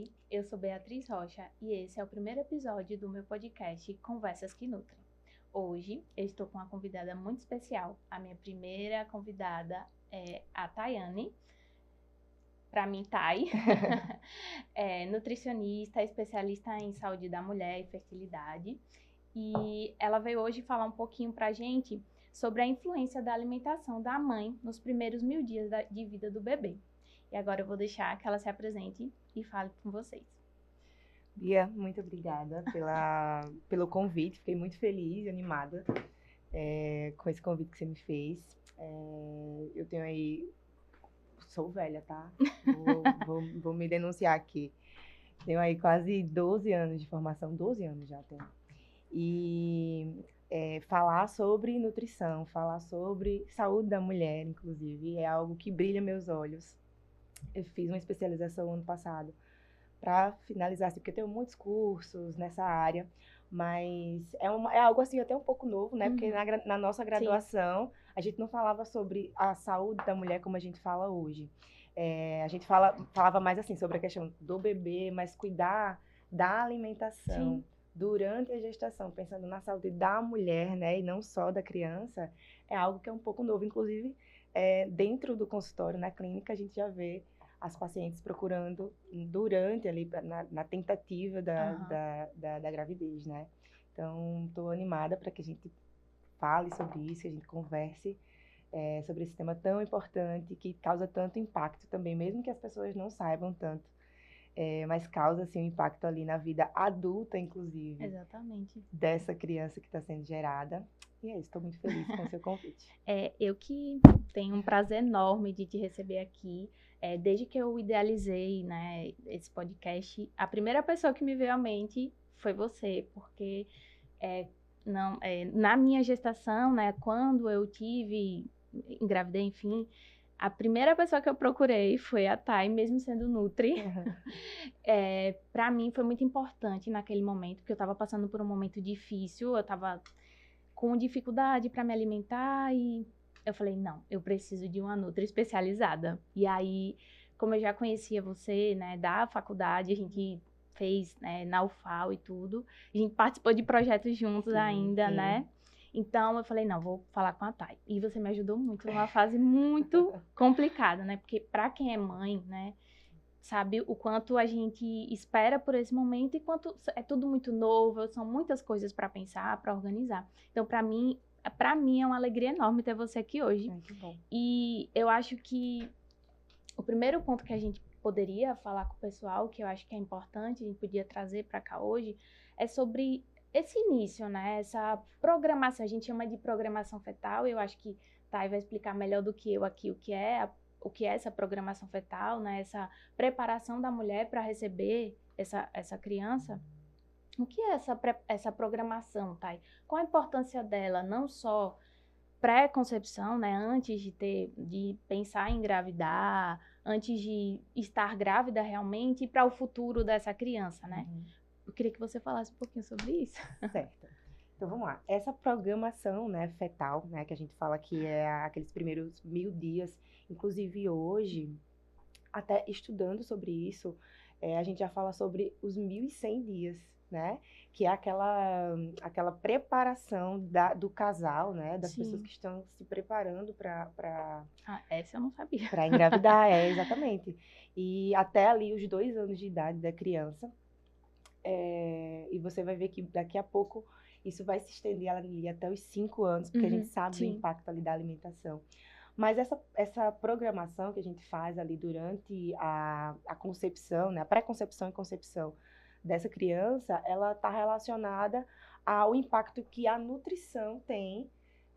Oi, eu sou Beatriz Rocha e esse é o primeiro episódio do meu podcast Conversas que Nutrem. Hoje eu estou com uma convidada muito especial. A minha primeira convidada é a Tayane, para mim, Thay, é nutricionista, especialista em saúde da mulher e fertilidade. E ela veio hoje falar um pouquinho para a gente sobre a influência da alimentação da mãe nos primeiros 1000 dias de vida do bebê. E agora eu vou deixar que ela se apresente e fale com vocês. Bia, muito obrigada pelo convite. Fiquei muito feliz e animada com esse convite que você me fez. Eu tenho aí... Sou velha, tá? Vou me denunciar aqui. Tenho aí quase 12 anos de formação. 12 anos já tenho. E falar sobre nutrição, falar sobre saúde da mulher, inclusive, é algo que brilha meus olhos. Eu fiz uma especialização ano passado para finalizar, assim, porque eu tenho muitos cursos nessa área, mas é algo assim até um pouco novo, né? Porque na nossa graduação, sim, a gente não falava sobre a saúde da mulher como a gente fala hoje. A gente falava mais assim sobre a questão do bebê, mas cuidar da alimentação, sim, durante a gestação, pensando na saúde da mulher, né? E não só da criança, é algo que é um pouco novo. Inclusive, dentro do consultório, na clínica, a gente já vê as pacientes procurando durante ali, na tentativa da gravidez, né? Então, estou animada para que a gente fale sobre isso, que a gente converse sobre esse tema tão importante, que causa tanto impacto também, mesmo que as pessoas não saibam tanto, mas causa, assim, um impacto ali na vida adulta, inclusive. Exatamente. Dessa criança que está sendo gerada. E é isso, estou muito feliz com o seu convite. Eu que tenho um prazer enorme de te receber aqui. Desde que eu idealizei, né, esse podcast, a primeira pessoa que me veio à mente foi você, porque na minha gestação, né, quando eu engravidei, enfim, a primeira pessoa que eu procurei foi a Thay, mesmo sendo Nutri. Para mim foi muito importante naquele momento, porque eu estava passando por um momento difícil, eu estava com dificuldade para me alimentar e eu falei, não, eu preciso de uma Nutri especializada. E aí, como eu já conhecia você, né, da faculdade, a gente fez, né, na UFAL e tudo, a gente participou de projetos juntos, sim, ainda, sim, né? Então, eu falei, não, vou falar com a Thay. E você me ajudou muito numa fase muito complicada, né? Porque para quem é mãe, né, sabe o quanto a gente espera por esse momento e quanto é tudo muito novo, são muitas coisas para pensar, para organizar. Então, para mim é uma alegria enorme ter você aqui hoje. Ai, que bom. E eu acho que o primeiro ponto que a gente poderia falar com o pessoal, que eu acho que é importante, a gente podia trazer para cá hoje, é sobre esse início, né? Essa programação, a gente chama de programação fetal, e eu acho que Thay vai explicar melhor do que eu aqui o que é essa programação fetal, né? Essa preparação da mulher para receber essa criança. O que é essa programação, Thay? Qual a importância dela, não só pré-concepção, né? Antes de pensar em engravidar, antes de estar grávida realmente, e para o futuro dessa criança, né? Eu queria que você falasse um pouquinho sobre isso. Certo. Então, vamos lá. Essa programação, né, fetal, né, que a gente fala que é aqueles primeiros 1000 dias, inclusive hoje, até estudando sobre isso, a gente já fala sobre os 1100 dias, né, que é aquela preparação do casal, né, das Sim, pessoas que estão se preparando para essa eu não sabia. Para engravidar, exatamente. E até ali os 2 anos de idade da criança. E você vai ver que daqui a pouco isso vai se estender ali até os 5 anos, porque a gente sabe do impacto ali da alimentação. Mas essa programação que a gente faz ali durante a concepção, né, a pré-concepção e concepção dessa criança, ela está relacionada ao impacto que a nutrição tem,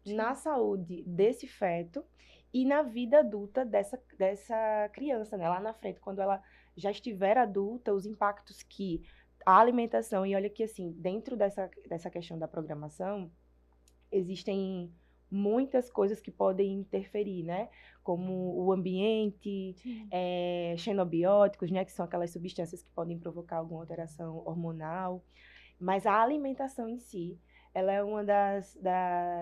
sim, na saúde desse feto e na vida adulta dessa criança, né? Lá na frente, quando ela já estiver adulta, os impactos que a alimentação, e olha que assim, dentro dessa questão da programação, existem muitas coisas que podem interferir, né? Como o ambiente, xenobióticos, né? Que são aquelas substâncias que podem provocar alguma alteração hormonal. Mas a alimentação em si, ela é uma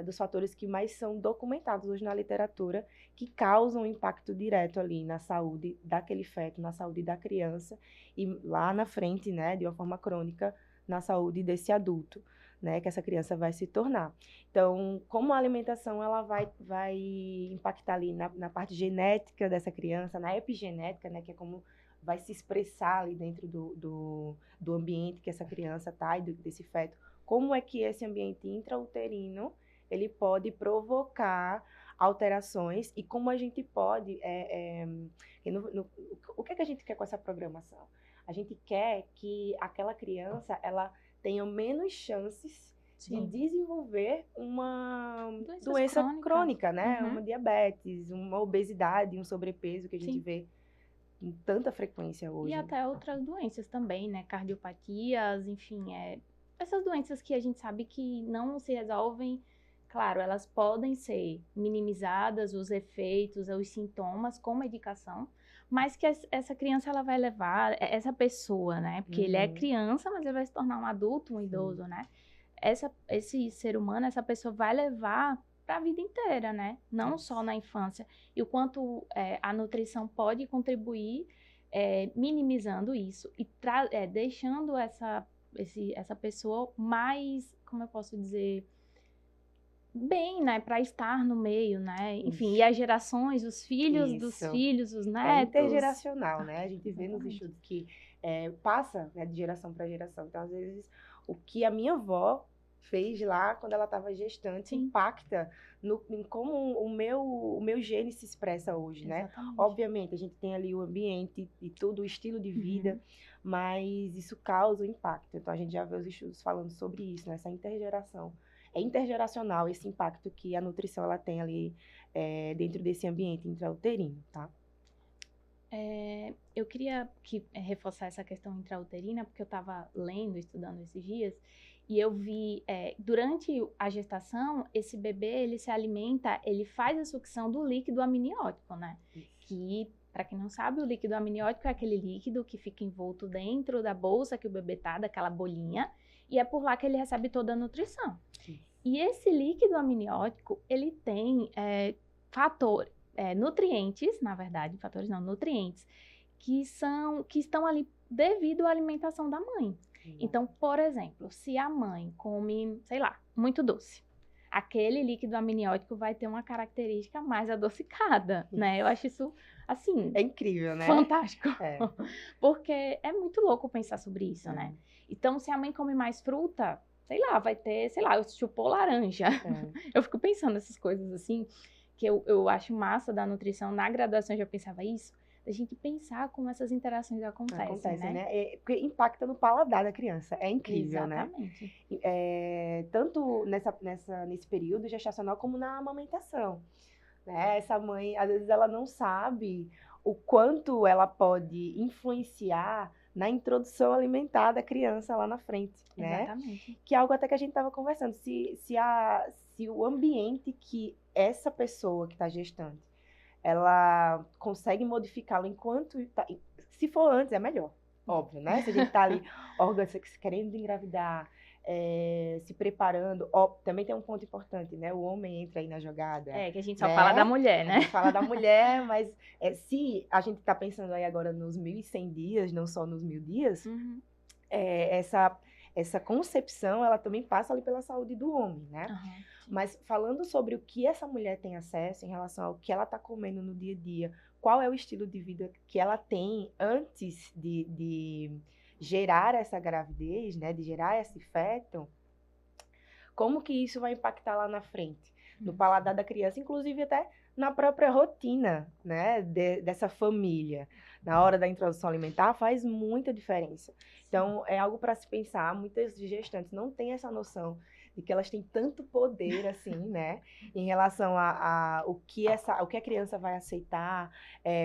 dos fatores que mais são documentados hoje na literatura, que causam impacto direto ali na saúde daquele feto, na saúde da criança, e lá na frente, né, de uma forma crônica, na saúde desse adulto, né, que essa criança vai se tornar. Então, como a alimentação ela vai impactar ali na parte genética dessa criança, na epigenética, né, que é como vai se expressar ali dentro do ambiente que essa criança está e desse feto, como é que esse ambiente intrauterino ele pode provocar alterações e como a gente pode... o que é que a gente quer com essa programação? A gente quer que aquela criança ela tenha menos chances de desenvolver uma doença crônica, né? Uma diabetes, uma obesidade, um sobrepeso que a gente vê com tanta frequência hoje. E até outras doenças também, né? Cardiopatias, enfim, essas doenças que a gente sabe que não se resolvem. Claro, elas podem ser minimizadas, os efeitos, os sintomas com medicação, mas que essa criança ela vai levar, essa pessoa, né? Porque ele é criança, mas ele vai se tornar um adulto, um idoso, né? Esse ser humano, essa pessoa vai levar para a vida inteira, né? Não só na infância. E o quanto a nutrição pode contribuir minimizando isso e deixando essa pessoa mais, como eu posso dizer, bem, né, para estar no meio, né, enfim, e as gerações, os filhos dos filhos, os netos. É intergeracional, né, a gente vê nos estudos que passa, né, de geração para geração, então às vezes o que a minha avó fez lá quando ela estava gestante impacta em como o meu gene se expressa hoje, né, obviamente a gente tem ali o ambiente e todo o estilo de vida, mas isso causa um impacto, então a gente já vê os estudos falando sobre isso, né, essa intergeração. É intergeracional esse impacto que a nutrição ela tem ali dentro desse ambiente intrauterino, tá? Eu queria reforçar essa questão intrauterina, porque eu estava lendo, estudando esses dias, e eu vi, durante a gestação, esse bebê, ele se alimenta, ele faz a sucção do líquido amniótico, né? Isso. Que, para quem não sabe, o líquido amniótico é aquele líquido que fica envolto dentro da bolsa que o bebê tá, daquela bolinha, e é por lá que ele recebe toda a nutrição. E esse líquido amniótico, ele tem nutrientes, na verdade, fatores não, nutrientes, que estão ali devido à alimentação da mãe. Então, por exemplo, se a mãe come, sei lá, muito doce, aquele líquido amniótico vai ter uma característica mais adocicada, né? Eu acho isso, assim... É incrível, né? Fantástico. Porque é muito louco pensar sobre isso, né? Então, se a mãe come mais fruta, sei lá, vai ter, sei lá, chupou laranja. Eu fico pensando nessas coisas assim, que eu acho massa da nutrição. Na graduação eu já pensava isso, da gente pensar como essas interações acontecem, né? Porque impacta no paladar da criança, é incrível, Exatamente. né? Tanto nesse período gestacional como na amamentação, né? Essa mãe, às vezes, ela não sabe o quanto ela pode influenciar na introdução alimentar da criança lá na frente, né? Exatamente. Que é algo até que a gente estava conversando, se o ambiente que essa pessoa que está gestante, ela consegue modificá-lo enquanto se for antes, é melhor, óbvio, né? Se a gente está ali querendo engravidar, se preparando, também tem um ponto importante, né? O homem entra aí na jogada. Que a gente só fala da mulher, né? A gente fala da mulher, mas se a gente está pensando aí agora nos 1.100 dias, não só nos 1.000 dias, essa concepção, ela também passa ali pela saúde do homem, né? Mas falando sobre o que essa mulher tem acesso em relação ao que ela está comendo no dia a dia, qual é o estilo de vida que ela tem antes de gerar essa gravidez, né? De gerar esse feto, como que isso vai impactar lá na frente? No paladar da criança, inclusive até na própria rotina, né? Dessa família. Na hora da introdução alimentar, faz muita diferença. Então, é algo para se pensar. Muitas gestantes não têm essa noção de que elas têm tanto poder, assim, né? Em relação o que a criança vai aceitar,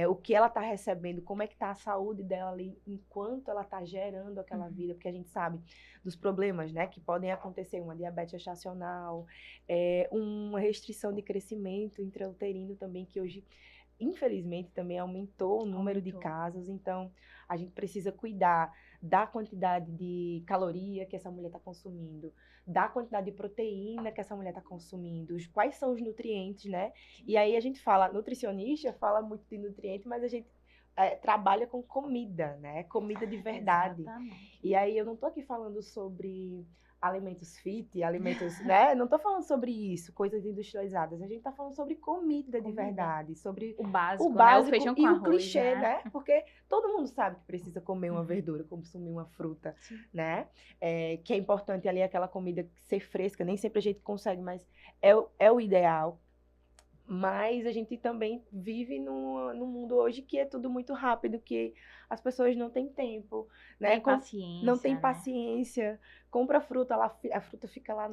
o que ela está recebendo, como é que está a saúde dela ali enquanto ela está gerando aquela vida, porque a gente sabe dos problemas, né? Que podem acontecer, uma diabetes gestacional, uma restrição de crescimento intrauterino também, que hoje infelizmente, também aumentou o número de casos, então a gente precisa cuidar da quantidade de caloria que essa mulher está consumindo, da quantidade de proteína que essa mulher está consumindo, quais são os nutrientes, né? E aí a gente fala, nutricionista fala muito de nutrientes, mas a gente trabalha com comida, né? Comida de verdade. Exatamente. E aí eu não tô aqui falando sobre alimentos fit, alimentos, né? Não tô falando sobre isso, coisas industrializadas. A gente tá falando sobre comida de verdade, sobre o básico, né? O feijão com e arroz, o clichê, né? Porque todo mundo sabe que precisa comer uma verdura, consumir uma fruta, Sim. né? Que é importante ali aquela comida ser fresca, nem sempre a gente consegue, mas é o ideal. Mas a gente também vive num mundo hoje que é tudo muito rápido, que as pessoas não têm tempo, né? Tem paciência, não tem né? paciência. Compra fruta, a fruta fica lá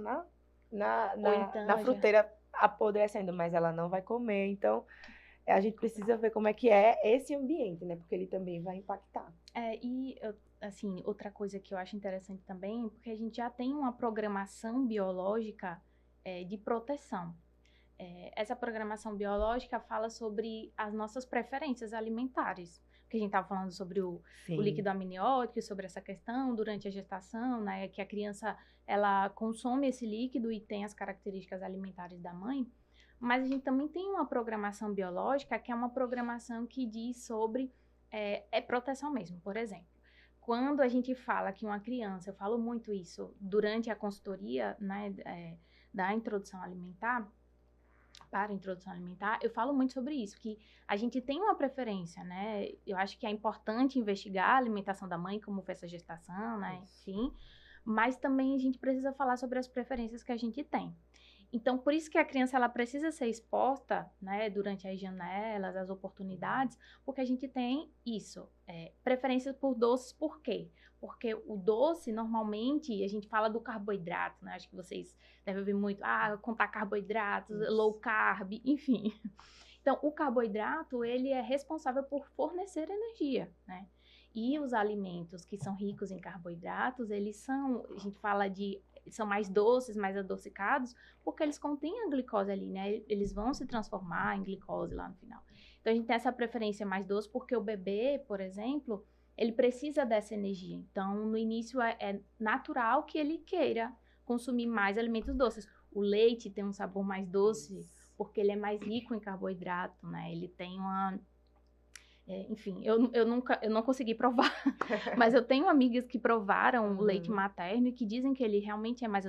na fruteira apodrecendo, mas ela não vai comer. Então, a gente precisa ver como é que é esse ambiente, né? Porque ele também vai impactar. Assim, outra coisa que eu acho interessante também, porque a gente já tem uma programação biológica de proteção. Essa programação biológica fala sobre as nossas preferências alimentares. Porque a gente estava falando sobre o líquido amniótico, sobre essa questão durante a gestação, né? Que a criança, ela consome esse líquido e tem as características alimentares da mãe. Mas a gente também tem uma programação biológica, que é uma programação que diz sobre proteção mesmo. Por exemplo, quando a gente fala que uma criança, eu falo muito isso durante a consultoria, né, da introdução alimentar, para a introdução alimentar, eu falo muito sobre isso, que a gente tem uma preferência, né? Eu acho que é importante investigar a alimentação da mãe, como foi essa gestação, né? Enfim, mas também a gente precisa falar sobre as preferências que a gente tem. Então, por isso que a criança, ela precisa ser exposta, né, durante as janelas, as oportunidades, porque a gente tem isso, preferências por doces, por quê? Porque o doce, normalmente, a gente fala do carboidrato, né, acho que vocês devem ouvir muito, contar carboidratos, low carb, enfim. Então, o carboidrato, ele é responsável por fornecer energia, né? E os alimentos que são ricos em carboidratos, eles são, a gente fala são mais doces, mais adocicados, porque eles contêm a glicose ali, né? Eles vão se transformar em glicose lá no final. Então, a gente tem essa preferência mais doce, porque o bebê, por exemplo, ele precisa dessa energia. Então, no início, é natural que ele queira consumir mais alimentos doces. O leite tem um sabor mais doce, porque ele é mais rico em carboidrato, né? Ele tem uma... enfim, eu não consegui provar, mas eu tenho amigas que provaram o leite materno e que dizem que ele realmente é mais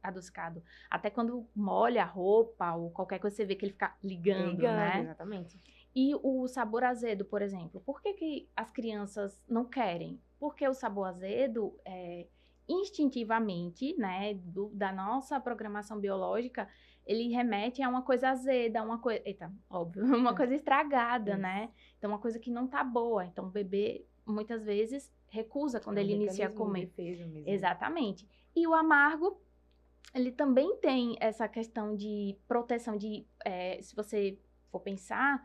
adocicado. Até quando molha a roupa ou qualquer coisa, você vê que ele fica ligando, né? Exatamente. E o sabor azedo, por exemplo, por que as crianças não querem? Porque o sabor azedo, instintivamente, né, da nossa programação biológica, ele remete a uma coisa azeda, uma coisa, óbvio, uma coisa estragada, né? Então, uma coisa que não tá boa. Então, o bebê, muitas vezes, recusa quando ele inicia a comer. Mesmo. Exatamente. E o amargo, ele também tem essa questão de proteção se você for pensar,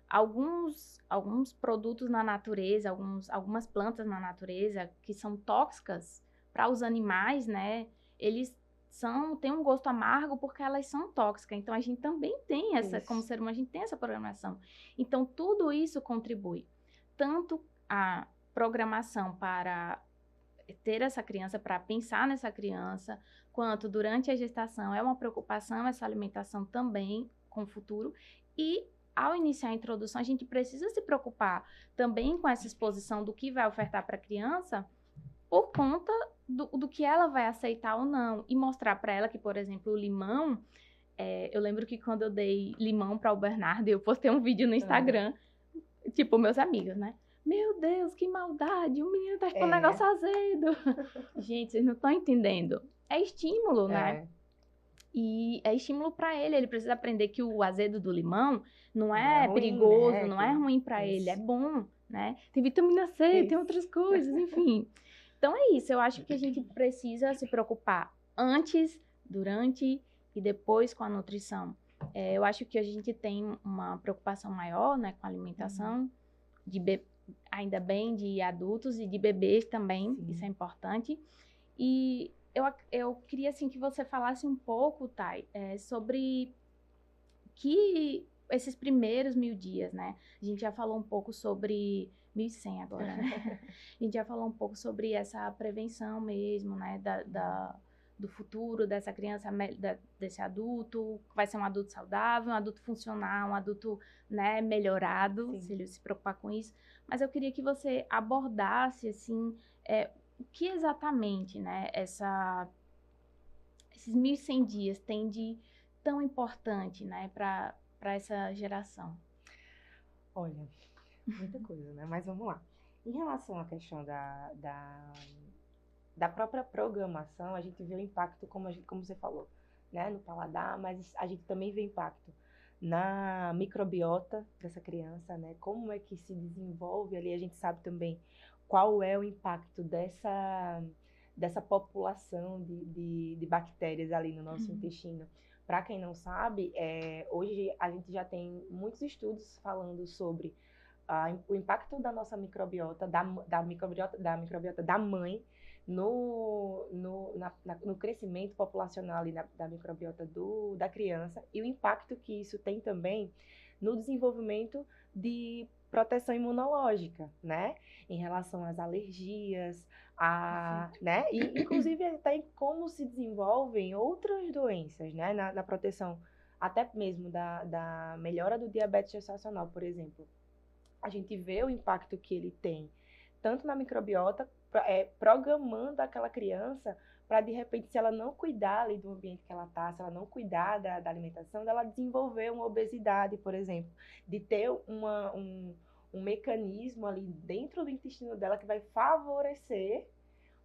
alguns produtos na natureza, algumas plantas na natureza que são tóxicas para os animais, né? Eles têm um gosto amargo porque elas são tóxicas. Então, a gente também tem como ser humano, a gente tem essa programação. Então, tudo isso contribui. Tanto a programação para ter essa criança, para pensar nessa criança, quanto durante a gestação é uma preocupação essa alimentação também com o futuro. E ao iniciar a introdução, a gente precisa se preocupar também com essa exposição do que vai ofertar para a criança, por conta do que ela vai aceitar ou não. E mostrar para ela que, por exemplo, o limão, eu lembro que quando eu dei limão para o Bernardo, eu postei um vídeo no Instagram, tipo, meus amigos, né? Meu Deus, que maldade, o menino tá com um negócio azedo. Gente, vocês não estão entendendo. É estímulo, né? E é estímulo para ele precisa aprender que o azedo do limão não é perigoso, né? Não é ruim para ele, é bom, né? Tem vitamina C, tem outras coisas, enfim. Então é isso, eu acho que a gente precisa se preocupar antes, durante e depois com a nutrição. Eu acho que a gente tem uma preocupação maior, né, com a alimentação, ainda bem de adultos e de bebês também, isso é importante. E eu queria, assim, que você falasse um pouco, Thay, sobre que esses primeiros 1000 dias, né? A gente já falou um pouco sobre 1100 agora, né? A gente já falou um pouco sobre essa prevenção mesmo, né? Do futuro dessa criança, desse adulto, vai ser um adulto saudável, um adulto funcional, um adulto, né, melhorado, Sim. se ele se preocupar com isso. Mas eu queria que você abordasse, assim, o que exatamente, né, esses 1100 dias tem de tão importante, né, para essa geração? Olha, muita coisa, né? Mas vamos lá. Em relação à questão da própria programação, a gente vê o impacto, como você falou, né? No paladar, mas a gente também vê impacto na microbiota dessa criança, né? Como é que se desenvolve ali, a gente sabe também qual é o impacto dessa população de bactérias ali no nosso intestino. Para quem não sabe, hoje a gente já tem muitos estudos falando sobre o impacto da nossa microbiota, da microbiota da mãe no crescimento populacional ali da microbiota da criança e o impacto que isso tem também no desenvolvimento de proteção imunológica, né? Em relação às alergias, né? E inclusive até em como se desenvolvem outras doenças, né? Na proteção até mesmo da melhora do diabetes gestacional, por exemplo. A gente vê o impacto que ele tem, tanto na microbiota, programando aquela criança para, de repente, se ela não cuidar ali do ambiente que ela está, se ela não cuidar da alimentação, dela desenvolver uma obesidade, por exemplo, de ter um mecanismo ali dentro do intestino dela que vai favorecer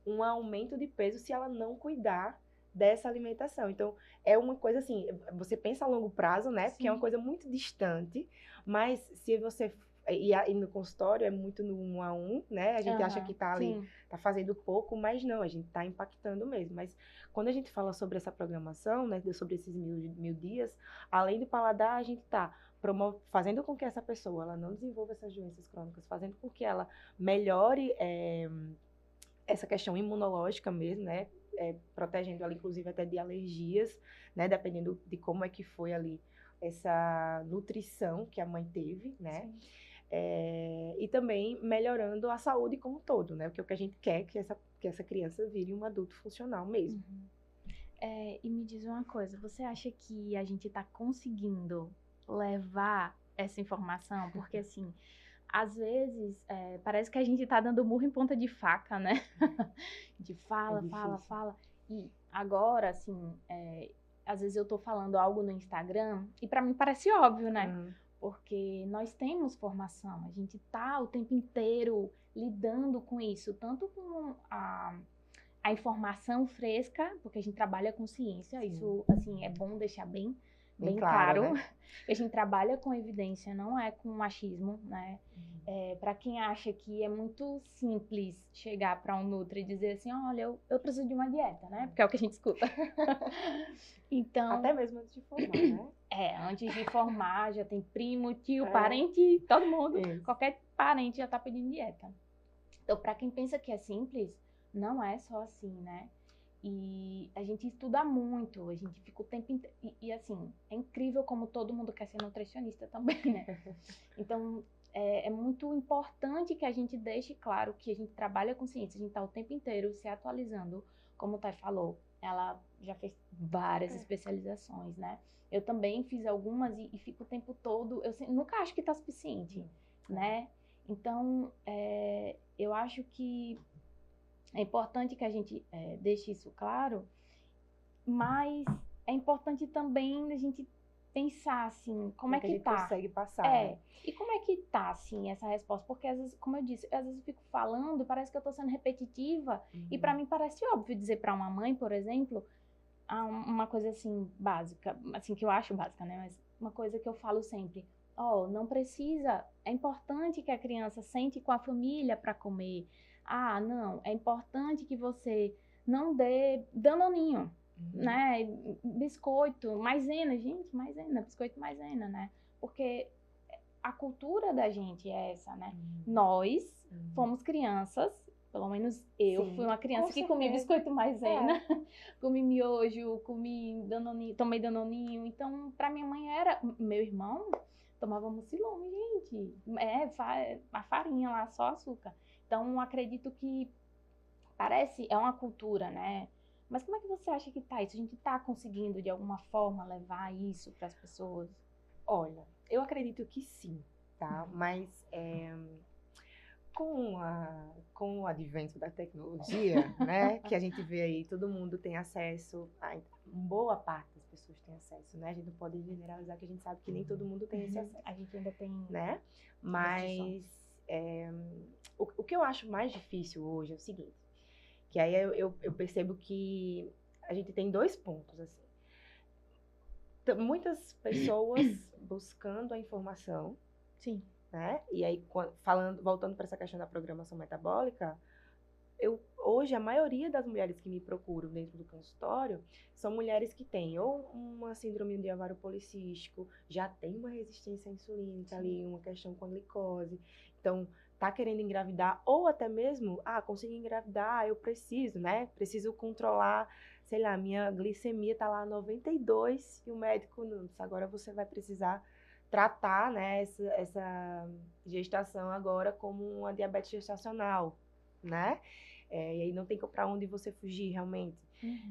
um aumento de peso se ela não cuidar dessa alimentação. Então, é uma coisa assim, você pensa a longo prazo, né? Sim. Porque é uma coisa muito distante, mas se você... E no consultório é muito no 1 a 1, né? A gente acha que tá ali, sim. tá fazendo pouco, mas não, a gente tá impactando mesmo. Mas quando a gente fala sobre essa programação, né? Sobre esses 1000 dias, além do paladar, a gente tá fazendo com que essa pessoa ela não desenvolva essas doenças crônicas, fazendo com que ela melhore essa questão imunológica mesmo, né? Protegendo ela, inclusive, até de alergias, né? Dependendo de como é que foi ali essa nutrição que a mãe teve, né? E também melhorando a saúde como um todo, né? Porque o que a gente quer é que essa criança vire um adulto funcional mesmo. E me diz uma coisa, você acha que a gente está conseguindo levar essa informação? Porque, assim, às vezes, parece que a gente está dando murro em ponta de faca, né? De fala. E agora, assim, às vezes eu tô falando algo no Instagram e para mim parece óbvio, né? Porque nós temos formação, a gente tá o tempo inteiro lidando com isso, tanto com a informação fresca, porque a gente trabalha com ciência, isso, assim, é bom deixar bem claro. Né? A gente trabalha com evidência, não é com machismo, né? Para quem acha que é muito simples chegar para um nutri e dizer assim, olha, eu preciso de uma dieta, né? Porque é o que a gente escuta. Então, até mesmo antes de formar, né? Antes de formar, já tem primo, tio, parente, todo mundo. Isso. Qualquer parente já tá pedindo dieta. Então, para quem pensa que é simples, não é só assim, né? E a gente estuda muito, a gente fica o tempo inteiro. E assim, é incrível como todo mundo quer ser nutricionista também, né? Então, é muito importante que a gente deixe claro que a gente trabalha com ciência, a gente tá o tempo inteiro se atualizando, como o Thay falou. Ela já fez várias especializações, né? Eu também fiz algumas e fico o tempo todo... Eu nunca acho que tá suficiente, né? Então, eu acho que é importante que a gente deixe isso claro, mas é importante também a gente pensar, assim, como é que tá. A gente consegue passar, né? E como é que tá, assim, essa resposta? Porque, às vezes, como eu disse, às vezes eu fico falando, parece que eu tô sendo repetitiva, e pra mim parece óbvio dizer pra uma mãe, por exemplo, uma coisa, assim, básica, assim, que eu acho básica, né? Mas uma coisa que eu falo sempre, não precisa, é importante que a criança sente com a família pra comer. Não, é importante que você não dê danoninho, né? Biscoito, maisena, gente, maisena, biscoito maisena, né? Porque a cultura da gente é essa, né? Nós fomos crianças Pelo menos eu Sim, fui uma criança com que comi certeza. biscoito maisena, comi miojo, comi danoninho, tomei danoninho. Então, pra minha mãe era... Meu irmão tomava mucilon, gente. A farinha lá, só açúcar. Então, acredito que parece... É uma cultura, né? Mas como é que você acha que tá isso? A gente tá conseguindo, de alguma forma, levar isso pras pessoas? Olha, eu acredito que sim, tá? Mas com o advento da tecnologia, né, que a gente vê aí, todo mundo tem acesso, boa parte das pessoas tem acesso, né? A gente não pode generalizar, que a gente sabe que nem todo mundo tem esse acesso, A gente ainda tem... né? Mas o que eu acho mais difícil hoje é o seguinte, que aí eu percebo que a gente tem dois pontos, assim. Muitas pessoas buscando a informação, Sim. né? E aí, voltando para essa questão da programação metabólica, hoje a maioria das mulheres que me procuram dentro do consultório são mulheres que têm ou uma síndrome de ovário policístico, já tem uma resistência à insulínica ali, uma questão com a glicose, então tá querendo engravidar, ou até mesmo, consegui engravidar, eu preciso, né? Preciso controlar, sei lá, minha glicemia tá lá 92 e o médico, não, agora você vai precisar tratar, né, essa gestação agora como uma diabetes gestacional, né? E aí não tem para onde você fugir realmente.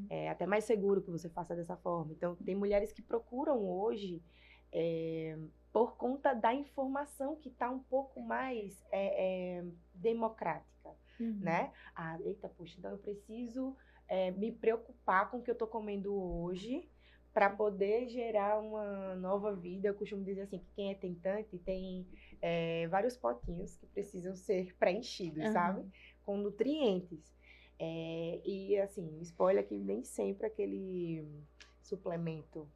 É até mais seguro que você faça dessa forma. Então, tem mulheres que procuram hoje por conta da informação que está um pouco mais democrática, né? Eita, poxa, então eu preciso me preocupar com o que eu estou comendo hoje para poder gerar uma nova vida. Eu costumo dizer assim, que quem é tentante tem vários potinhos que precisam ser preenchidos, sabe? Com nutrientes. E assim, spoiler que nem sempre aquele suplemento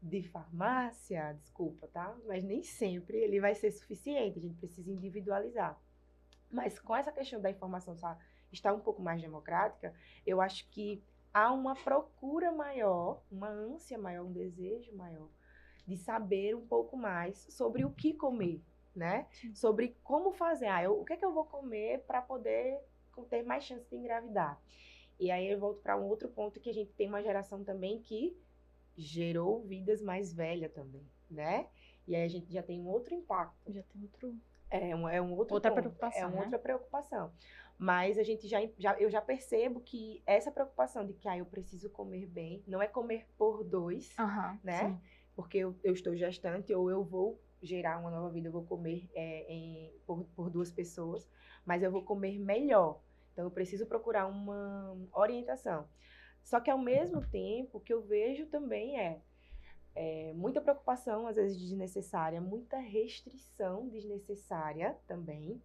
de farmácia, desculpa, tá? Mas nem sempre ele vai ser suficiente, a gente precisa individualizar. Mas com essa questão da informação estar um pouco mais democrática, eu acho que há uma procura maior, uma ânsia maior, um desejo maior de saber um pouco mais sobre o que comer, né? Sim. Sobre como fazer. O que é que eu vou comer para poder ter mais chance de engravidar? E aí eu volto para um outro ponto, que a gente tem uma geração também que gerou vidas mais velhas também, né? E aí a gente já tem um outro impacto. Já tem outro... outra preocupação, né? outra preocupação. Mas a gente eu já percebo que essa preocupação de que eu preciso comer bem, não é comer por dois, né? Sim. Porque eu estou gestante, ou eu vou gerar uma nova vida, eu vou comer por duas pessoas, mas eu vou comer melhor. Então eu preciso procurar uma orientação. Só que ao mesmo tempo que eu vejo também muita preocupação, às vezes desnecessária, muita restrição desnecessária também.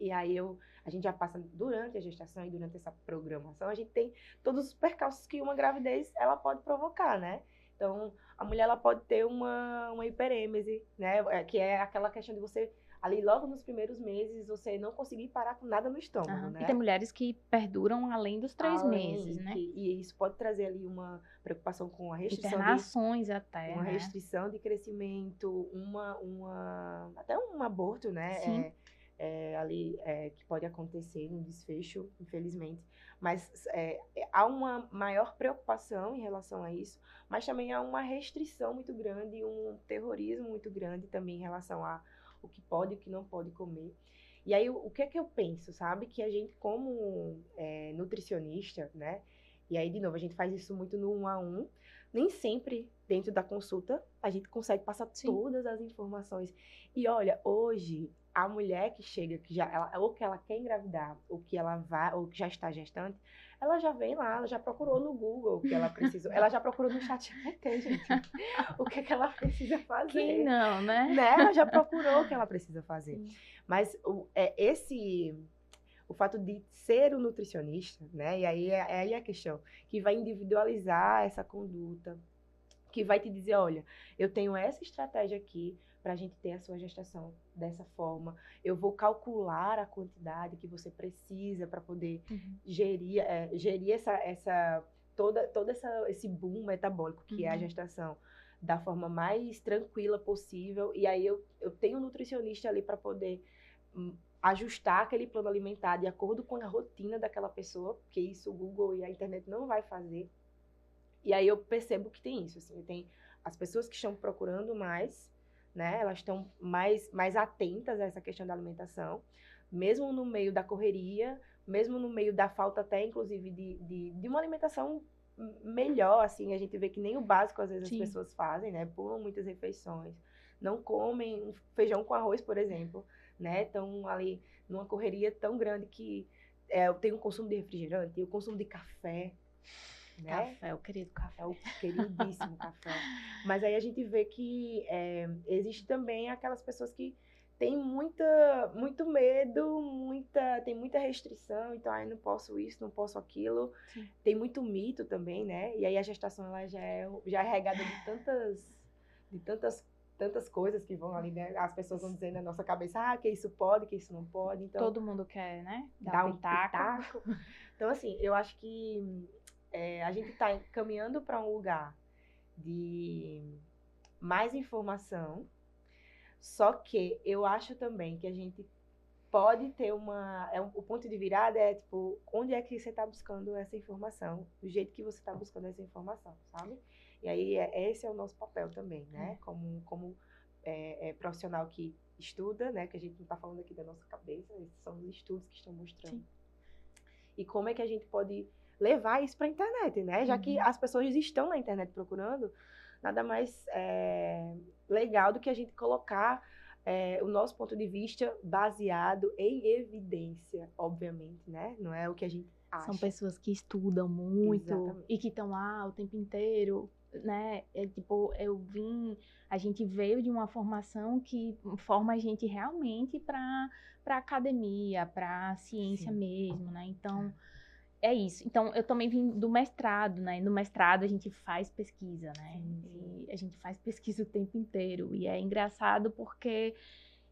E aí a gente já passa durante a gestação e durante essa programação, a gente tem todos os percalços que uma gravidez ela pode provocar, né? Então, a mulher ela pode ter uma hiperêmese, né? Que é aquela questão de você, ali logo nos primeiros meses, você não conseguir parar com nada no estômago, né? E tem mulheres que perduram além dos 3 meses, né? E isso pode trazer ali uma preocupação com a restrição internações até, uma restrição de crescimento, até um aborto, né? Sim. Ali que pode acontecer no desfecho, infelizmente. Mas há uma maior preocupação em relação a isso, mas também há uma restrição muito grande, um terrorismo muito grande também em relação a o que pode e o que não pode comer. E aí, o que é que eu penso, sabe? Que a gente, como nutricionista, né? E aí, de novo, a gente faz isso muito no 1-a-1. Nem sempre, dentro da consulta, a gente consegue passar todas as informações. E olha, hoje, a mulher que chega, ou que ela quer engravidar, ou que ela vai, ou que já está gestante, ela já vem lá, ela já procurou no Google o que ela precisou. Ela já procurou no ChatGPT, gente. O que é que ela precisa fazer. Quem não, né? Ela já procurou o que ela precisa fazer. Sim. Mas o fato de ser um nutricionista, né? E aí é aí a questão, que vai individualizar essa conduta, que vai te dizer, olha, eu tenho essa estratégia aqui para a gente ter a sua gestação dessa forma, eu vou calcular a quantidade que você precisa para poder gerir todo esse boom metabólico que é a gestação da forma mais tranquila possível. E aí eu tenho um nutricionista ali para poder ajustar aquele plano alimentar de acordo com a rotina daquela pessoa, porque isso o Google e a internet não vai fazer. E aí eu percebo que tem isso, assim, tem as pessoas que estão procurando mais, né? Elas estão mais atentas a essa questão da alimentação, mesmo no meio da correria, mesmo no meio da falta até, inclusive, de uma alimentação melhor, assim, a gente vê que nem o básico às vezes Sim. as pessoas fazem, né? Pulam muitas refeições, não comem um feijão com arroz, por exemplo, né? Estão ali numa correria tão grande que tem o consumo de refrigerante, o consumo de café, né? Café, o querido café. É o queridíssimo café. Mas aí a gente vê que existe também aquelas pessoas que têm muito medo, tem muita restrição, então aí não posso isso, não posso aquilo. Sim. Tem muito mito também, né? E aí a gestação ela já é regada de tantas coisas que vão ali, né? As pessoas vão dizendo na nossa cabeça, que isso pode, que isso não pode. Então, todo mundo quer, né? Dar um pitaco. Então, assim, eu acho que a gente está caminhando para um lugar de mais informação, só que eu acho também que a gente pode ter o ponto de virada tipo, onde é que você está buscando essa informação, do jeito que você está buscando essa informação, sabe? E aí, esse é o nosso papel também, né? Como profissional que estuda, né? Que a gente não está falando aqui da nossa cabeça, esses são os estudos que estão mostrando. Sim. E como é que a gente pode levar isso para a internet, né? Já que as pessoas estão na internet procurando, nada mais legal do que a gente colocar o nosso ponto de vista baseado em evidência, obviamente, né? Não é o que a gente acha. São pessoas que estudam muito. Exatamente. E que estão lá o tempo inteiro, né? A gente veio de uma formação que forma a gente realmente para academia, para ciência Sim. mesmo, né? Então, é isso. Então, eu também vim do mestrado, né? No mestrado a gente faz pesquisa, né? Sim. E a gente faz pesquisa o tempo inteiro. E é engraçado porque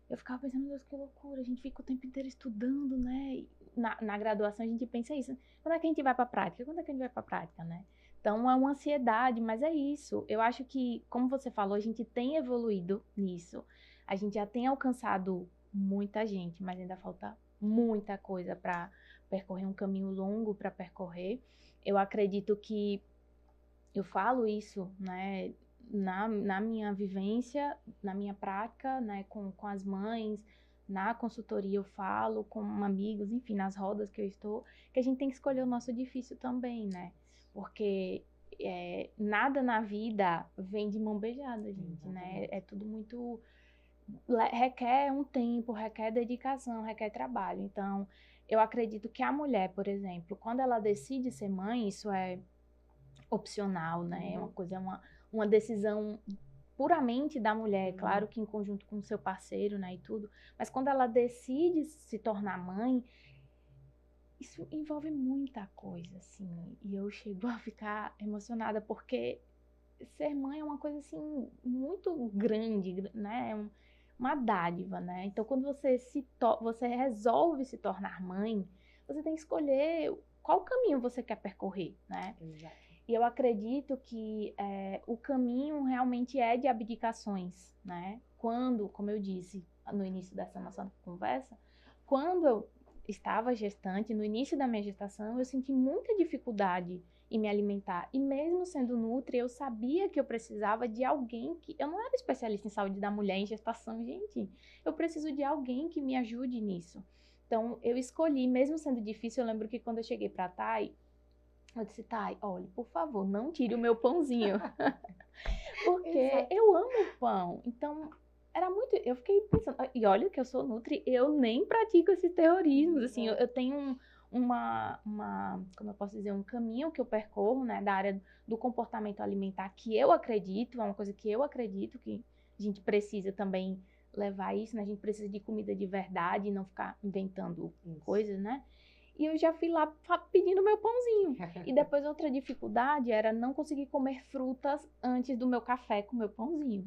eu ficava pensando, meu Deus, que loucura, a gente fica o tempo inteiro estudando, né? Na graduação a gente pensa isso. Quando é que a gente vai para a prática? Quando é que a gente vai para a prática, né? Então, é uma ansiedade, mas é isso. Eu acho que, como você falou, a gente tem evoluído nisso. A gente já tem alcançado muita gente, mas ainda falta muita coisa para percorrer, um caminho longo para percorrer. Eu acredito que, eu falo isso, né, na minha vivência, na minha prática, né, com as mães, na consultoria eu falo com amigos, enfim, nas rodas que eu estou, que a gente tem que escolher o nosso difícil também, né, porque nada na vida vem de mão beijada, gente, né, é tudo muito... requer um tempo, requer dedicação, requer trabalho. Então, eu acredito que a mulher, por exemplo, quando ela decide ser mãe, isso é opcional, né? É uma coisa, uma decisão puramente da mulher, claro que em conjunto com o seu parceiro, né, e tudo. Mas quando ela decide se tornar mãe, isso envolve muita coisa, assim. E eu chego a ficar emocionada porque ser mãe é uma coisa, assim, muito grande, né? É uma dádiva, né? Então, quando você resolve se tornar mãe, você tem que escolher qual caminho você quer percorrer, né? Exato. E eu acredito que o caminho realmente é de abdicações, né? Quando, como eu disse no início dessa nossa conversa, quando eu estava gestante, no início da minha gestação, eu senti muita dificuldade em me alimentar. E mesmo sendo nutri, eu sabia que eu precisava de alguém que... Eu não era especialista em saúde da mulher em gestação, gente. Eu preciso de alguém que me ajude nisso. Então, eu escolhi, mesmo sendo difícil, eu lembro que quando eu cheguei para a Thay, eu disse, Thay, olha, por favor, não tire o meu pãozinho. Porque Exato. Eu amo pão. Então, era muito... Eu fiquei pensando... E olha que eu sou nutri, eu nem pratico esses terrorismos. Assim, eu tenho como eu posso dizer, um caminho que eu percorro, né, da área do comportamento alimentar, que eu acredito, é uma coisa que eu acredito que a gente precisa também levar isso, né? A gente precisa de comida de verdade e não ficar inventando coisas, né? E eu já fui lá pedindo meu pãozinho. E depois outra dificuldade era não conseguir comer frutas antes do meu café com meu pãozinho.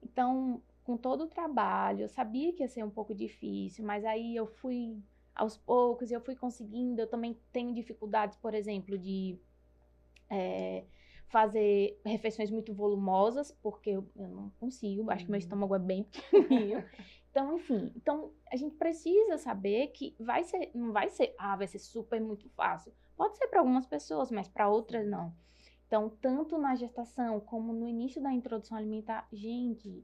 Então, com todo o trabalho, eu sabia que ia ser um pouco difícil, mas aí eu fui aos poucos, eu fui conseguindo. Eu também tenho dificuldades, por exemplo, de fazer refeições muito volumosas, porque eu não consigo, acho que meu estômago é bem pequenininho. Então, enfim, então a gente precisa saber que não vai ser, vai ser super muito fácil. Pode ser para algumas pessoas, mas para outras não. Então, tanto na gestação como no início da introdução alimentar, gente,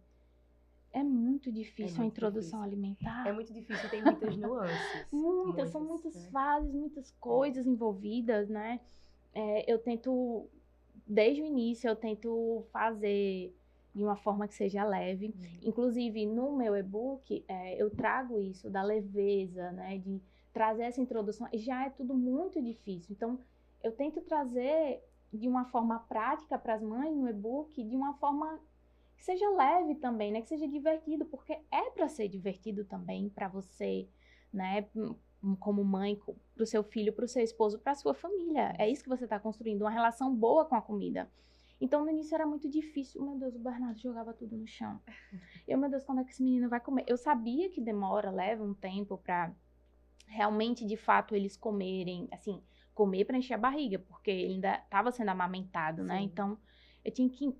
é muito difícil a introdução alimentar. É muito difícil, tem muitas nuances. São muitas fases, muitas coisas envolvidas, né? Eu tento, desde o início, eu tento fazer de uma forma que seja leve. Inclusive, no meu e-book, eu trago isso da leveza, né? De trazer essa introdução. Já é tudo muito difícil. Então, eu tento trazer de uma forma prática para as mães no e-book, de uma forma que seja leve também, né? Que seja divertido, porque é para ser divertido também para você, né? Como mãe, para o seu filho, para o seu esposo, para a sua família. É isso que você está construindo, uma relação boa com a comida. Então, no início era muito difícil. Meu Deus, o Bernardo jogava tudo no chão. Meu Deus, quando é que esse menino vai comer? Eu sabia que demora, leva um tempo para realmente, de fato, eles comerem, assim, comer para encher a barriga, porque ele ainda estava sendo amamentado, né? Então, eu tinha que...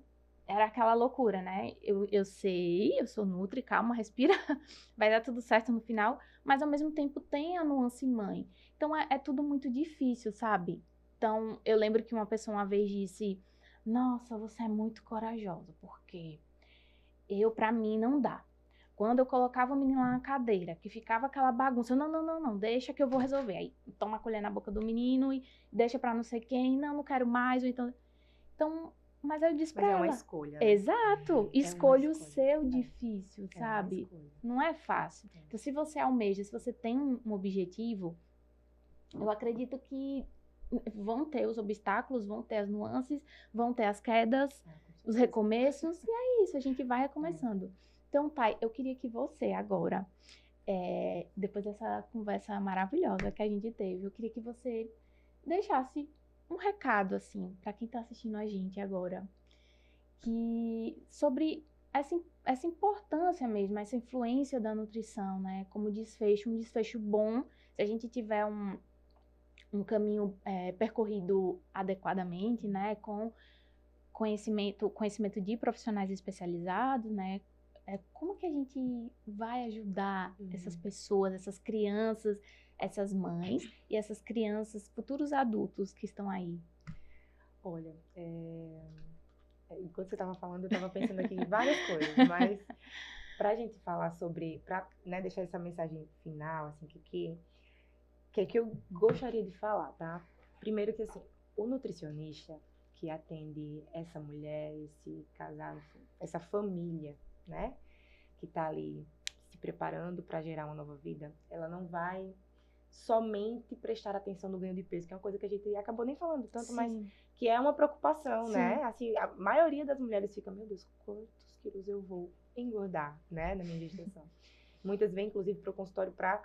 Era aquela loucura, né? Eu sei, eu sou nutri, calma, respira, vai dar tudo certo no final, mas ao mesmo tempo tem a nuance mãe. Então, é tudo muito difícil, sabe? Então, eu lembro que uma pessoa uma vez disse... Nossa, você é muito corajosa, porque pra mim, não dá. Quando eu colocava o menino lá na cadeira, que ficava aquela bagunça, não, deixa que eu vou resolver. Aí, toma a colher na boca do menino e deixa pra não sei quem, não quero mais, ou então, mas eu disse pra ela. É uma escolha. Né? Exato, escolha o seu difícil, sabe? Não é fácil. Então, se você almeja, se você tem um objetivo, eu acredito que vão ter os obstáculos, vão ter as nuances, vão ter as quedas, os recomeços, e é isso, a gente vai recomeçando. Então, Thay, eu queria que você agora, depois dessa conversa maravilhosa que a gente teve, eu queria que você deixasse um recado, assim, para quem está assistindo a gente agora, sobre essa importância mesmo, essa influência da nutrição, né, como desfecho, um desfecho bom, se a gente tiver um caminho percorrido adequadamente, né, com conhecimento de profissionais especializados, né, como que a gente vai ajudar essas pessoas, essas crianças, essas mães e essas crianças, futuros adultos que estão aí? Olha, enquanto você estava falando, eu estava pensando aqui em várias coisas, mas para a gente falar sobre, para, né, deixar essa mensagem final, assim, que eu gostaria de falar, tá? Primeiro que, assim, o nutricionista que atende essa mulher, esse casal, essa família, né? Que tá ali se preparando para gerar uma nova vida, ela não vai somente prestar atenção no ganho de peso, que é uma coisa que a gente acabou nem falando tanto, Sim. mas que é uma preocupação, Sim. né? Assim, a maioria das mulheres fica, meu Deus, quantos quilos eu vou engordar, né? Na minha gestação. Muitas vêm, inclusive, para o consultório para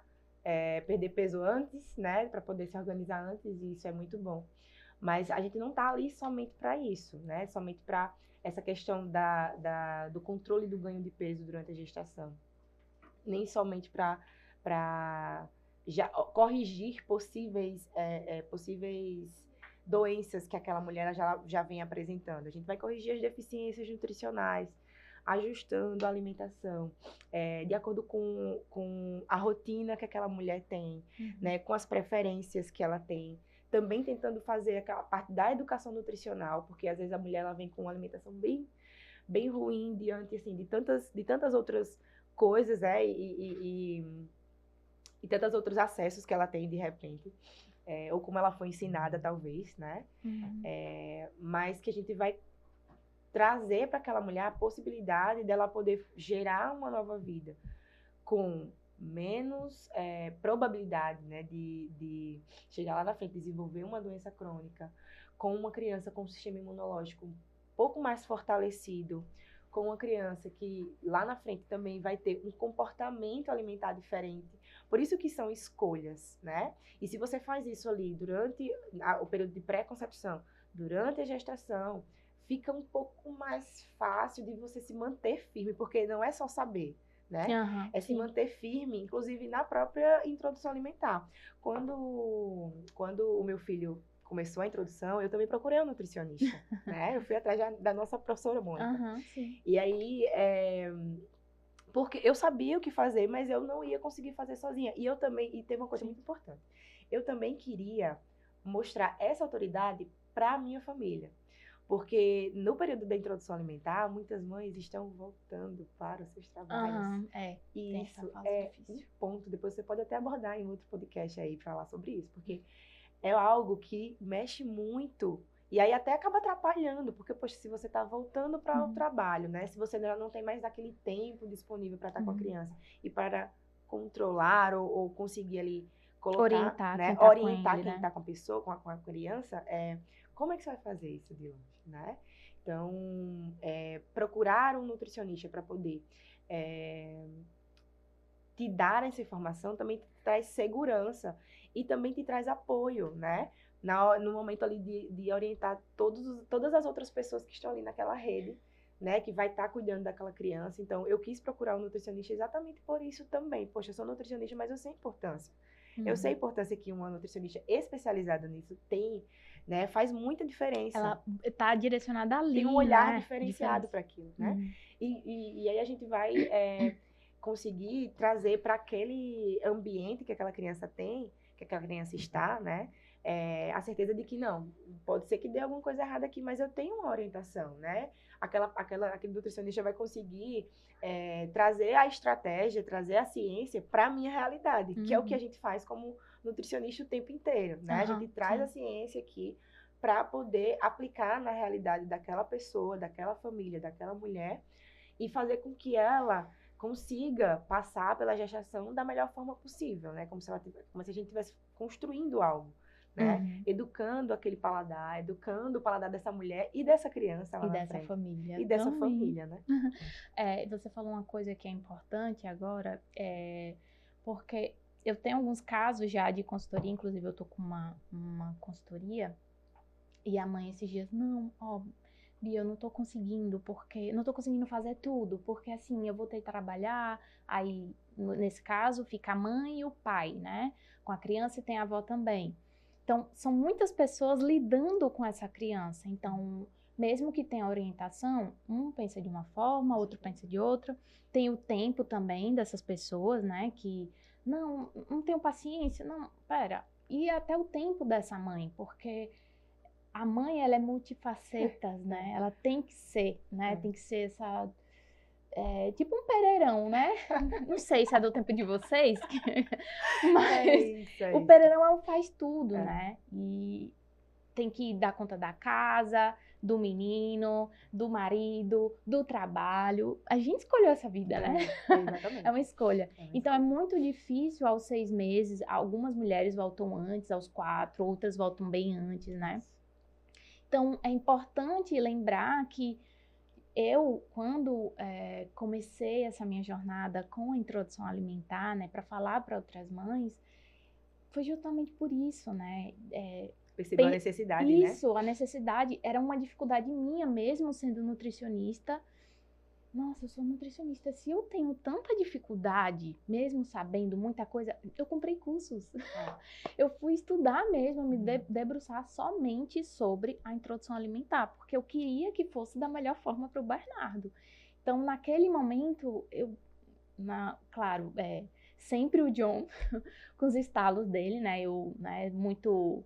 perder peso antes, né, para poder se organizar antes, e isso é muito bom. Mas a gente não está ali somente para isso, né, somente para essa questão do controle do ganho de peso durante a gestação. Nem somente para já corrigir possíveis doenças que aquela mulher já vem apresentando. A gente vai corrigir as deficiências nutricionais, ajustando a alimentação, de acordo com a rotina que aquela mulher tem, né, com as preferências que ela tem. Também tentando fazer aquela parte da educação nutricional, porque às vezes a mulher ela vem com uma alimentação bem ruim diante, assim, de tantas outras coisas, e tantos outros acessos que ela tem de repente, ou como ela foi ensinada, talvez, né? Mas que a gente vai trazer para aquela mulher a possibilidade dela poder gerar uma nova vida com menos probabilidade, né, de chegar lá na frente, desenvolver uma doença crônica, com uma criança com um sistema imunológico um pouco mais fortalecido, com uma criança que lá na frente também vai ter um comportamento alimentar diferente. Por isso que são escolhas, né? E se você faz isso ali durante o período de pré-concepção, durante a gestação, fica um pouco mais fácil de você se manter firme, porque não é só saber, né? É se manter firme, inclusive na própria introdução alimentar. Quando o meu filho começou a introdução, eu também procurei um nutricionista, né? Eu fui atrás da nossa professora Mônica. E aí, Porque eu sabia o que fazer, mas eu não ia conseguir fazer sozinha. E eu também, e teve uma coisa muito importante. Eu também queria mostrar essa autoridade para a minha família. Porque no período da introdução alimentar, muitas mães estão voltando para os seus trabalhos. E tem isso essa fase é um difícil. ponto. Depois você pode até abordar em outro podcast aí, falar sobre isso. Porque é algo que mexe muito. E aí até acaba atrapalhando, porque, poxa, se você está voltando para o trabalho, né? Se você não tem mais aquele tempo disponível para estar com a criança e para controlar ou conseguir ali colocar, Orientar né? quem tá com Orientar ele, quem né? está com a pessoa, com a criança, como é que você vai fazer isso de longe, né? Então, procurar um nutricionista para poder te dar essa informação também te traz segurança e também te traz apoio, né? No momento ali de orientar todas as outras pessoas que estão ali naquela rede, né? Que vai estar cuidando daquela criança. Então, eu quis procurar um nutricionista exatamente por isso também. Poxa, eu sou nutricionista, mas eu sei a importância. Eu sei a importância que uma nutricionista especializada nisso tem, né? Faz muita diferença. Ela tá direcionada ali, tem um olhar né? diferenciado para aquilo, né? E aí a gente vai conseguir trazer para aquele ambiente que aquela criança tem, que aquela criança está, né? A certeza de que não, pode ser que dê alguma coisa errada aqui, mas eu tenho uma orientação, né? Aquele nutricionista vai conseguir trazer a estratégia, trazer a ciência para a minha realidade, que é o que a gente faz como nutricionista o tempo inteiro, né? A gente traz a ciência aqui para poder aplicar na realidade daquela pessoa, daquela família, daquela mulher e fazer com que ela consiga passar pela gestação da melhor forma possível, né? Como se a gente estivesse construindo algo, né? Educando aquele paladar, educando o paladar dessa mulher e dessa criança lá E na dessa frente. família. E dessa família, né? Você falou uma coisa que é importante agora, porque eu tenho alguns casos já de consultoria, inclusive eu tô com uma consultoria, e a mãe esses dias, não, Bia, eu não tô conseguindo, porque não tô conseguindo fazer tudo, porque assim, eu vou ter que trabalhar, aí, nesse caso, fica a mãe e o pai, né? Com a criança e tem a avó também. Então, são muitas pessoas lidando com essa criança. Então, mesmo que tenha orientação, um pensa de uma forma, outro pensa de outra. Tem o tempo também dessas pessoas, né? Que, não tenho paciência, não, pera. E até o tempo dessa mãe, porque a mãe, ela é multifacetas, né? Ela tem que ser, né? Tem que ser essa... tipo um pereirão, né? Não sei se é do tempo de vocês, mas o pereirão é um faz tudo, né? E tem que dar conta da casa, do menino, do marido, do trabalho. A gente escolheu essa vida, né? Exatamente. É uma escolha. Então, é muito difícil aos 6 meses. Algumas mulheres voltam antes, aos 4, outras voltam bem antes, né? Então, é importante lembrar que eu, quando comecei essa minha jornada com a introdução alimentar, né, para falar para outras mães, foi justamente por isso, né? Percebeu a necessidade, né? Isso, a necessidade era uma dificuldade minha mesmo sendo nutricionista. Nossa, eu sou nutricionista. Se eu tenho tanta dificuldade, mesmo sabendo muita coisa, eu comprei cursos. Eu fui estudar mesmo, me debruçar somente sobre a introdução alimentar, porque eu queria que fosse da melhor forma para o Bernardo. Então, naquele momento, claro, sempre o John, com os estalos dele, né? Eu, né, muito...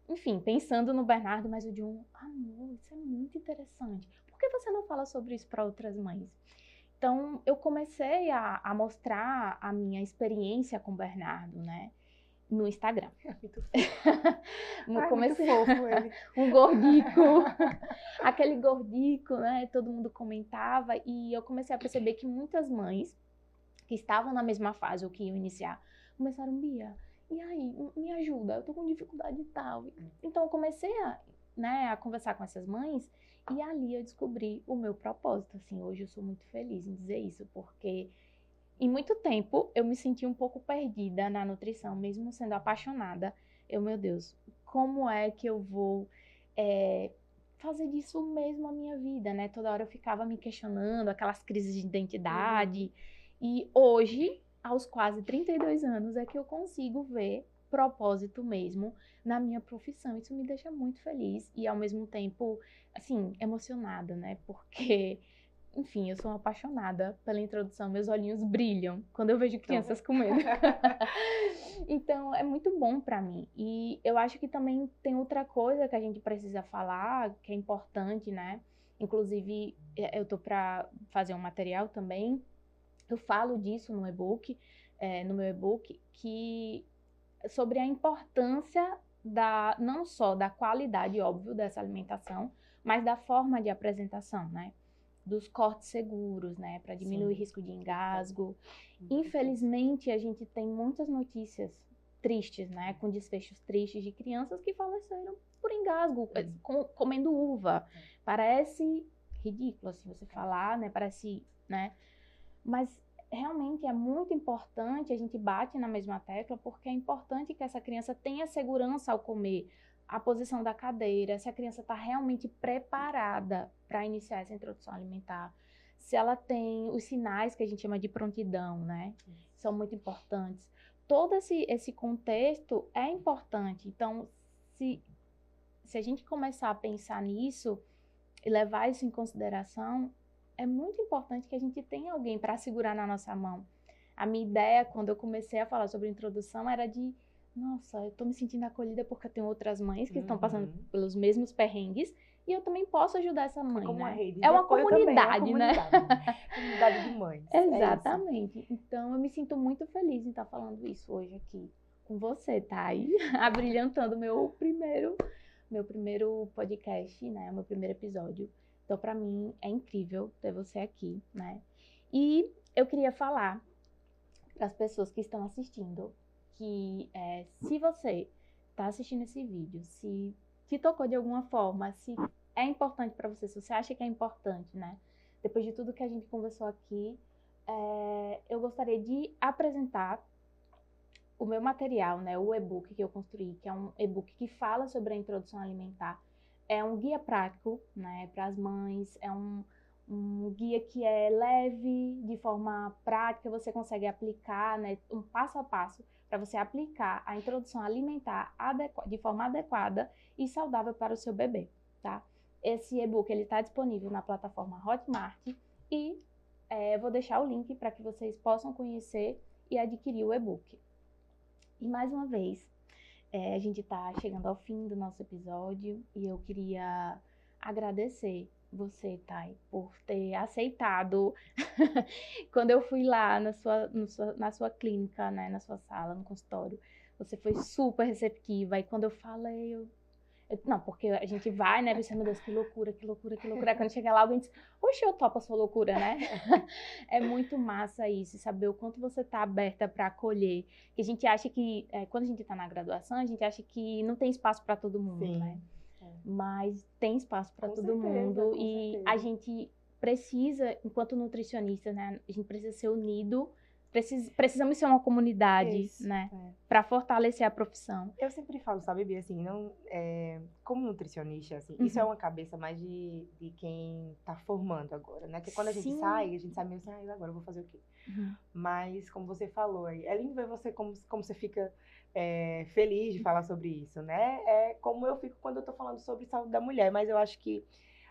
Enfim, pensando no Bernardo, mas o John, amor, isso é muito interessante. Por que você não fala sobre isso para outras mães? Então, eu comecei a mostrar a minha experiência com o Bernardo, né? No Instagram. Muito fofo. Comecei... muito fofo ele. Um gordico. Aquele gordico, né? Todo mundo comentava. E eu comecei a perceber que muitas mães que estavam na mesma fase ou que iam iniciar, começaram, Bia, e aí, me ajuda, eu tô com dificuldade e tal. Então, eu comecei a conversar com essas mães e ali eu descobri o meu propósito. Assim, hoje eu sou muito feliz em dizer isso, porque em muito tempo eu me senti um pouco perdida na nutrição, mesmo sendo apaixonada. Meu Deus, como é que eu vou fazer disso mesmo a minha vida, né? Toda hora eu ficava me questionando, aquelas crises de identidade. E hoje, aos quase 32 anos, é que eu consigo ver propósito mesmo na minha profissão. Isso me deixa muito feliz e, ao mesmo tempo, assim, emocionada, né? Porque enfim, eu sou uma apaixonada pela introdução, meus olhinhos brilham quando eu vejo crianças comendo. Então, é muito bom para mim. E eu acho que também tem outra coisa que a gente precisa falar, que é importante, né? Inclusive, eu tô para fazer um material também, eu falo disso no e-book, no meu e-book, que sobre a importância não só da qualidade, óbvio, dessa alimentação, mas da forma de apresentação, né? Dos cortes seguros, né? Para diminuir o risco de engasgo. Infelizmente, a gente tem muitas notícias tristes, né? Com desfechos tristes de crianças que faleceram por engasgo, comendo uva. Parece ridículo, assim, você falar, né? Parece, né? Mas realmente é muito importante, a gente bate na mesma tecla, porque é importante que essa criança tenha segurança ao comer, a posição da cadeira, se a criança está realmente preparada para iniciar essa introdução alimentar, se ela tem os sinais que a gente chama de prontidão, né? São muito importantes. Todo esse contexto é importante. Então, se a gente começar a pensar nisso e levar isso em consideração, é muito importante que a gente tenha alguém para segurar na nossa mão. A minha ideia, quando eu comecei a falar sobre introdução, era de, nossa, eu estou me sentindo acolhida porque eu tenho outras mães que estão passando pelos mesmos perrengues e eu também posso ajudar essa mãe, como né? uma rede É de uma apoio comunidade, também, né? Comunidade de mães. Exatamente. Então, eu me sinto muito feliz em estar falando isso hoje aqui com você, Thay, abrilhantando meu primeiro podcast, né? Meu primeiro episódio. Então, para mim, é incrível ter você aqui, né? E eu queria falar para as pessoas que estão assistindo que se você está assistindo esse vídeo, se te tocou de alguma forma, se é importante para você, se você acha que é importante, né? Depois de tudo que a gente conversou aqui, eu gostaria de apresentar o meu material, né, o e-book que eu construí, que é um e-book que fala sobre a introdução alimentar. É um guia prático, né, para as mães, é um guia que é leve, de forma prática, você consegue aplicar, né, um passo a passo para você aplicar a introdução alimentar de forma adequada e saudável para o seu bebê, tá? Esse e-book ele está disponível na plataforma Hotmart e eu vou deixar o link para que vocês possam conhecer e adquirir o e-book. E mais uma vez, a gente está chegando ao fim do nosso episódio e eu queria agradecer você, Thay, por ter aceitado quando eu fui lá na sua clínica, né, na sua sala, no consultório. Você foi super receptiva e quando eu falei, não, porque a gente vai, né, pensando, meu Deus, que loucura, que loucura, que loucura. Aí quando chega lá, alguém diz, oxe, eu topo a sua loucura, né? É muito massa isso, saber o quanto você tá aberta para acolher. Que a gente acha que, quando a gente tá na graduação, a gente acha que não tem espaço para todo mundo, Sim. né? Mas tem espaço para todo certeza, mundo. com E certeza. a gente precisa, enquanto nutricionista, né, a gente precisa ser unido. Precisamos ser uma comunidade, Isso, né? Para fortalecer a profissão. Eu sempre falo, sabe, Bia, assim, não, como nutricionista, assim, isso é uma cabeça mais de quem tá formando agora, né? Porque quando a gente sai meio assim, ah, agora eu vou fazer o quê? Mas, como você falou aí, é lindo ver você como você fica feliz de falar sobre isso, né? É como eu fico quando eu tô falando sobre saúde da mulher, mas eu acho que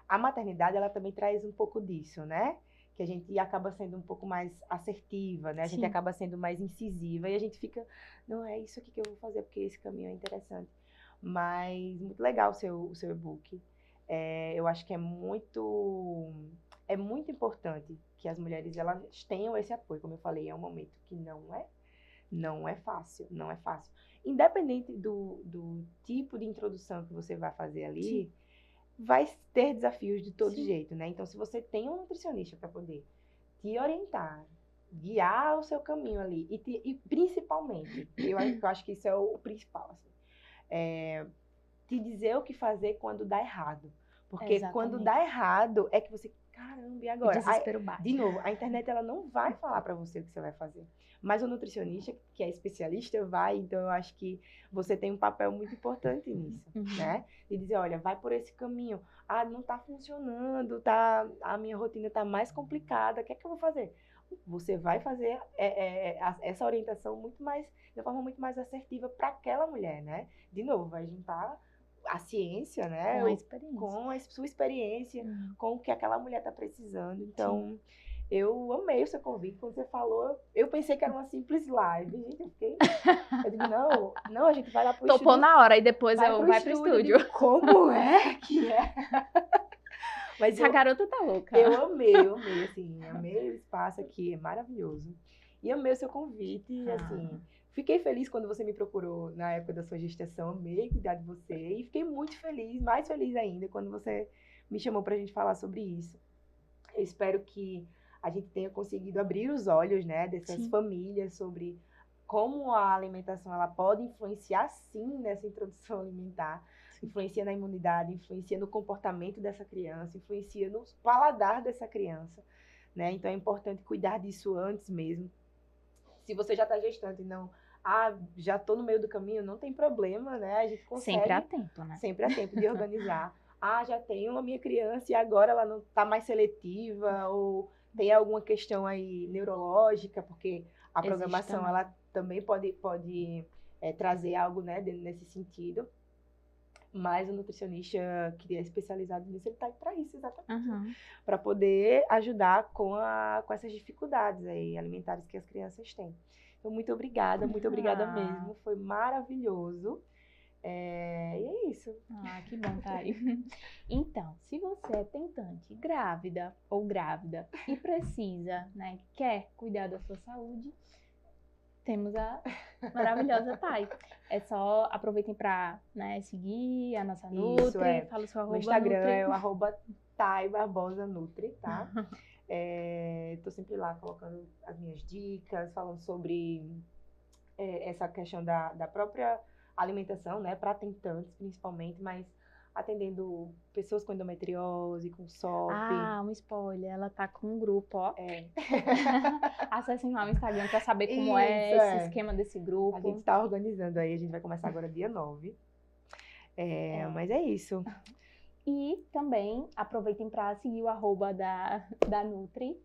a maternidade, ela também traz um pouco disso, né? Que a gente acaba sendo um pouco mais assertiva, né? A gente acaba sendo mais incisiva e a gente fica, não, é isso aqui que eu vou fazer porque esse caminho é interessante. Mas muito legal o seu e-book. Eu acho que é muito importante que as mulheres elas tenham esse apoio. Como eu falei, é um momento que não é fácil, não é fácil. Independente do tipo de introdução que você vai fazer ali, vai ter desafios de todo jeito, né? Então, se você tem um nutricionista para poder te orientar, guiar o seu caminho ali, e principalmente, eu acho que isso é o principal, assim, te dizer o que fazer quando dá errado. Porque quando dá errado, é que você, caramba, e agora? O desespero bate. De novo, a internet ela não vai falar para você o que você vai fazer. Mas o nutricionista, que é especialista, vai. Então, eu acho que você tem um papel muito importante nisso, né? De dizer, olha, vai por esse caminho. Ah, não tá funcionando, a minha rotina tá mais complicada. O que é que eu vou fazer? Você vai fazer essa orientação de uma forma muito mais assertiva para aquela mulher, né? De novo, vai juntar a ciência, né? Com a experiência. Com a sua experiência, com o que aquela mulher está precisando. Então, Sim. eu amei o seu convite. Quando você falou, eu pensei que era uma simples live. Gente, eu digo, não, a gente vai lá pro Topou estúdio. na hora e depois vai pro estúdio. Digo, como é que é? Mas Essa garota tá louca. Eu amei, assim, amei o espaço aqui, é maravilhoso. E amei o seu convite, assim, fiquei feliz quando você me procurou na época da sua gestação, amei cuidar de você e fiquei muito feliz, mais feliz ainda, quando você me chamou pra gente falar sobre isso. Eu espero que a gente tenha conseguido abrir os olhos, né, dessas Sim. famílias sobre como a alimentação ela pode influenciar, sim, nessa introdução alimentar. Influencia na imunidade, influencia no comportamento dessa criança, influencia no paladar dessa criança, né? Então é importante cuidar disso antes mesmo. Se você já está gestante e não, já estou no meio do caminho, não tem problema, né? A gente consegue. Sempre há tempo, né? Sempre há tempo de organizar. Já tenho a minha criança e agora ela não está mais seletiva, ou tem alguma questão aí neurológica, porque a programação ela também pode trazer algo, né, nesse sentido. Mas o nutricionista que é especializado nisso, ele está aí para isso, exatamente. Para poder ajudar com essas dificuldades aí alimentares que as crianças têm. Então, muito obrigada mesmo. Foi maravilhoso. E é isso. Que bom, Thay. Então, se você é tentante, grávida ou grávida e precisa, né, quer cuidar da sua saúde, temos a maravilhosa Thay. É só aproveitem para, né, seguir a nossa Nutri. Fala o seu arroba. No Instagram Nutri. é o @ThayBarbosaNutri, tá? Tô sempre lá colocando as minhas dicas, falando sobre essa questão da própria alimentação, né? Para tentantes, principalmente, mas atendendo pessoas com endometriose, com SOP. Um spoiler, ela tá com um grupo, ó. Acessem lá o Instagram para saber como esse esquema desse grupo. A gente tá organizando aí, a gente vai começar agora dia 9. Mas é isso. E também aproveitem para seguir o arroba da Nutri,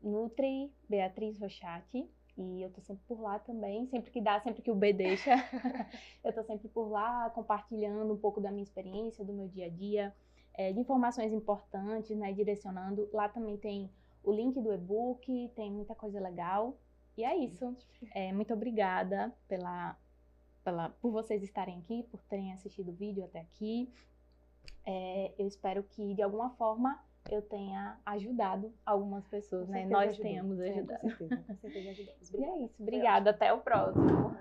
Nutri Beatriz Rochati. E eu tô sempre por lá também, sempre que dá, sempre que o B deixa. Eu tô sempre por lá, compartilhando um pouco da minha experiência, do meu dia a dia, de informações importantes, né, direcionando. Lá também tem o link do e-book, tem muita coisa legal. E é isso. Muito obrigada por vocês estarem aqui, por terem assistido o vídeo até aqui. Eu espero que, de alguma forma, eu tenha ajudado algumas pessoas, né? Nós tenhamos ajudado. Com certeza ajudamos. E é isso. Obrigada. Até o próximo.